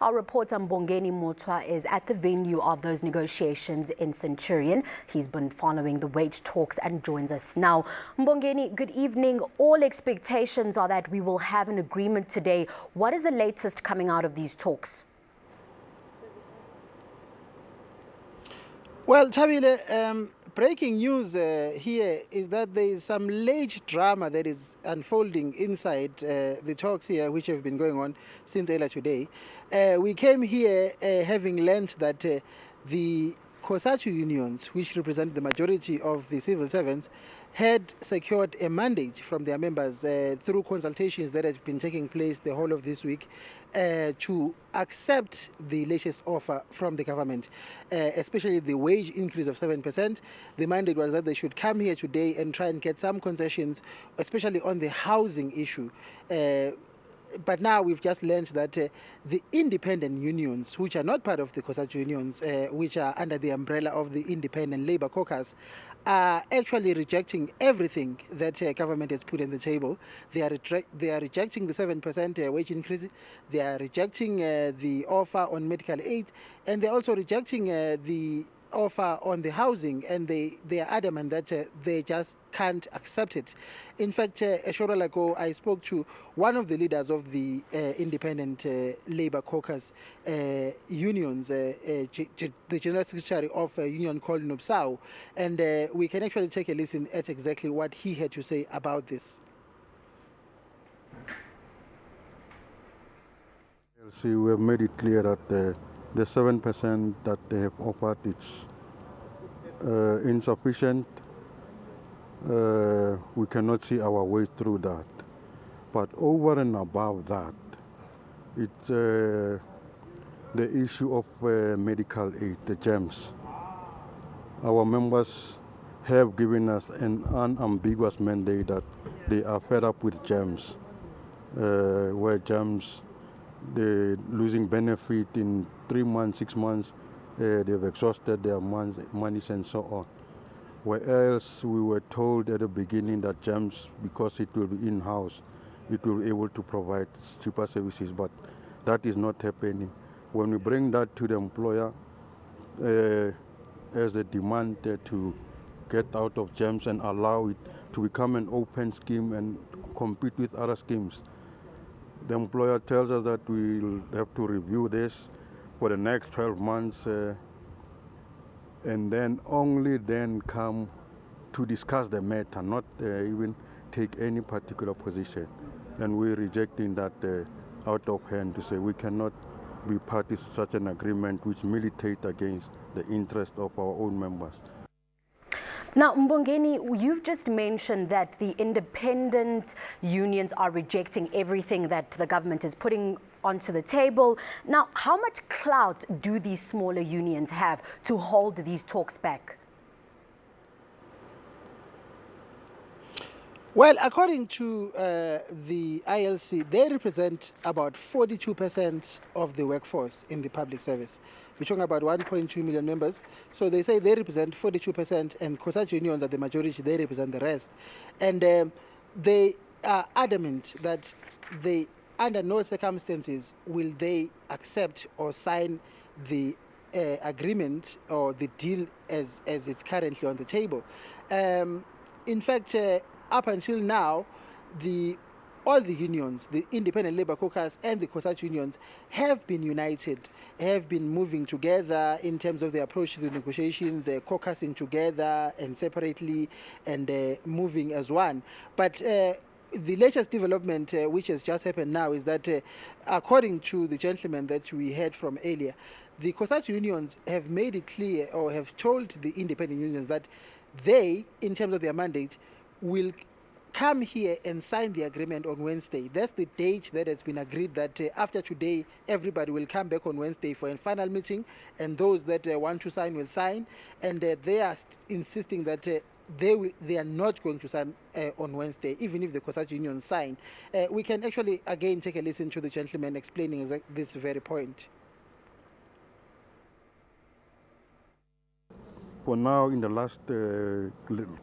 Our reporter Mbongeni Muthwa is at the venue of those negotiations in Centurion. He's been following the wage talks and joins us now. Mbongeni, good evening. All expectations are that we will have an agreement today. What is the latest coming out of these talks? Well, Tabile, breaking news here is that there is some late drama that is unfolding inside the talks here, which have been going on since earlier today. We came here having learned that the COSATU unions, which represent the majority of the civil servants, had secured a mandate from their members through consultations that have been taking place the whole of this week to accept the latest offer from the government, especially the wage increase of 7%. The mandate was that they should come here today and try and get some concessions, especially on the housing issue. But now we've just learned that the independent unions, which are not part of the COSATU unions, which are under the umbrella of the Independent Labour Caucus, are actually rejecting everything that government has put on the table. They are rejecting the 7% wage increase. They are rejecting the offer on medical aid, and they're also rejecting the offer on the housing, and they are adamant that they just can't accept it. In fact, a short while ago, I spoke to one of the leaders of the Independent Labour Caucus unions, the General Secretary of a union called Nopsau, and we can actually take a listen at exactly what he had to say about this. See, we have made it clear that the 7% that they have offered is insufficient. We cannot see our way through that. But over and above that, it's the issue of medical aid, the GEMS. Our members have given us an unambiguous mandate that they are fed up with GEMS, where GEMS, they're losing benefit in 3 months, 6 months, they've exhausted their monies and so on. Whereas we were told at the beginning that GEMS, because it will be in-house, it will be able to provide cheaper services, but that is not happening. When we bring that to the employer as a demand to get out of GEMS and allow it to become an open scheme and compete with other schemes, the employer tells us that we'll have to review this for the next 12 months and then only then come to discuss the matter, not even take any particular position. And we're rejecting that out of hand to say we cannot be party to such an agreement which militate against the interest of our own members. Now, Mbongeni, you've just mentioned that the independent unions are rejecting everything that the government is putting onto the table. Now, how much clout do these smaller unions have to hold these talks back? Well, according to the ILC, they represent about 42% of the workforce in the public service. We're talking about 1.2 million members. So they say they represent 42%, and COSATU unions are the majority, they represent the rest. And they are adamant that they, under no circumstances will they accept or sign the agreement or the deal as it's currently on the table. In fact, up until now, all the unions, the Independent Labour Caucus and the COSATU unions, have been united, have been moving together in terms of their approach to the negotiations, caucusing together and separately, and moving as one. But the latest development which has just happened now is that according to the gentleman that we heard from earlier, the COSATU unions have made it clear, or have told the independent unions, that they, in terms of their mandate, will come here and sign the agreement on Wednesday. That's the date that has been agreed, that after today, everybody will come back on Wednesday for a final meeting, and those that want to sign will sign. And they are insisting that they are not going to sign on Wednesday, even if the COSATU union sign. We can actually again take a listen to the gentleman explaining this very point. For now, in the last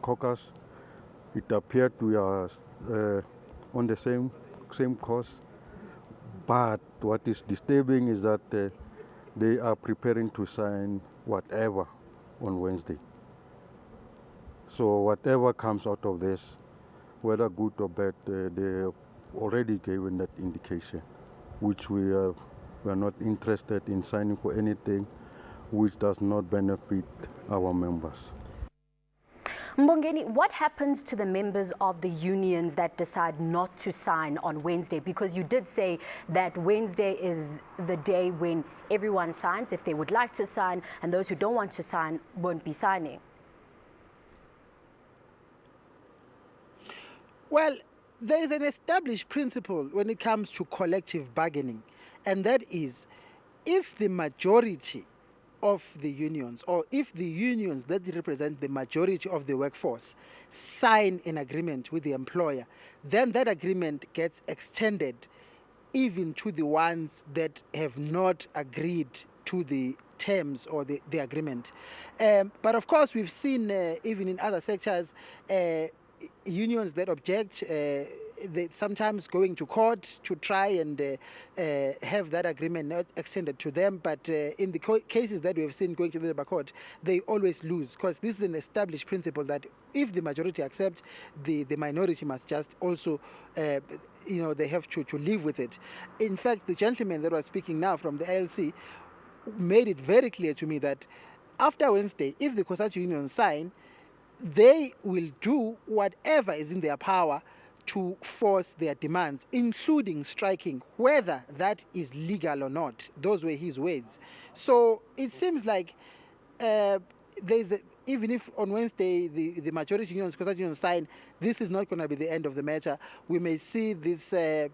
caucus, it appeared we are on the same course. But what is disturbing is that they are preparing to sign whatever on Wednesday. So whatever comes out of this, whether good or bad, they have already given that indication, which we are not interested in signing for anything which does not benefit our members. Mbongeni, what happens to the members of the unions that decide not to sign on Wednesday? Because you did say that Wednesday is the day when everyone signs if they would like to sign, and those who don't want to sign won't be signing. Well, there is an established principle when it comes to collective bargaining, and that is if the majority of the unions, or if the unions that represent the majority of the workforce sign an agreement with the employer, then that agreement gets extended even to the ones that have not agreed to the terms or the agreement. But of course, we've seen even in other sectors, unions that object, they sometimes going to court to try and have that agreement not extended to them. But in the cases that we have seen going to the Labour Court, they always lose, because this is an established principle that if the majority accept, the minority must just also, they have to live with it. In fact, the gentleman that was speaking now from the ILC made it very clear to me that after Wednesday, if the COSATU unions sign, they will do whatever is in their power to force their demands, including striking, whether that is legal or not. Those were his words. So it seems like even if on Wednesday the majority unions, COSATU unions sign, this is not going to be the end of the matter. We may see this the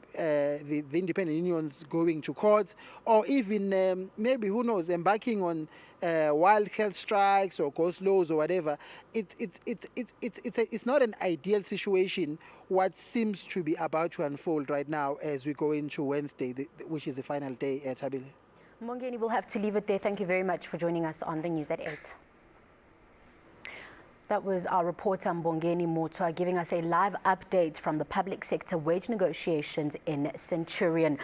independent unions going to court, or even maybe, who knows, embarking on wildcat strikes or go-slows or whatever. It's not an ideal situation, what seems to be about to unfold right now as we go into Wednesday, which is the final day at Tabile. Mbongeni, we'll have to leave it there. Thank you very much for joining us on the News at 8. That was our reporter Mbongeni Muthwa giving us a live update from the public sector wage negotiations in Centurion.